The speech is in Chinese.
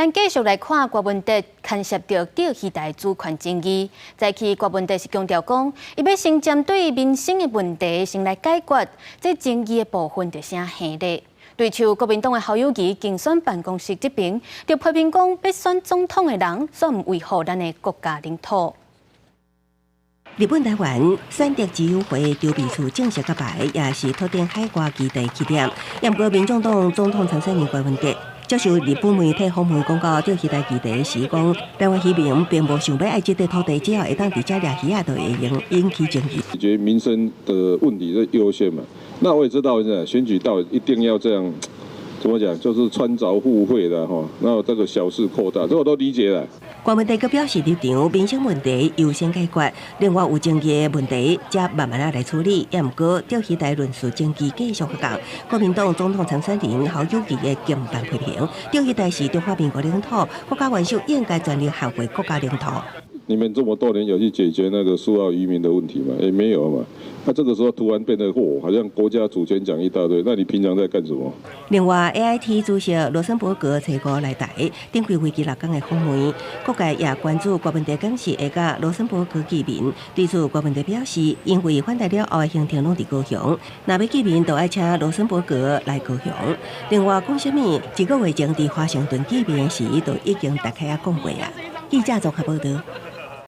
咱继续来看郭文德牵涉到钓鱼台主权争议。早起郭文德是强调讲，伊要先针对民生的问题先来解决，这争议的部分就先下咧。对像国民党的侯友宜竞选办公室这边，就批评讲，要选总统的人，算唔维护咱的国家领土。日本台湾选择自由会筹备处正式揭牌，也是拓展海外基地起点。不过，民众党总统参选人郭文德接受日本媒体访问公告钓鱼台基地时讲，台湾渔民并无想要爱这块土地，只要会当伫遮掠鱼啊，就会引起争议。解决民生的问题是优先嘛？那我也知道，选举到一定要这样，怎么讲，就是穿凿附会的哈，然后这个小事扩大，这我都理解了。郭文德阁表示，立场民生问题优先解决，另外有争议的问题则慢慢来处理。也毋过，钓鱼台论述争议继续发酵。国民党总统参选人侯友宜的强烈批评，钓鱼台是中华民国领土，国家元首应该全力捍卫国家领土。你们这么多年有去解决那个苏澳渔民的问题吗？也没有嘛。那这个时候突然变得好像国家主权讲一大堆，那你平常在干什么？另外 ，AIT 主席罗森伯格初五来台，顶开为期6天的访问，各界也关注郭文德敢是会甲罗森伯格见面。对此，郭文德表示，因为反台了后的行程拢伫高雄，若要见面，就爱请罗森伯格来高雄。另外，讲什么1个月前伫华盛顿见面时，就已经大概讲过啊。记者综合报道。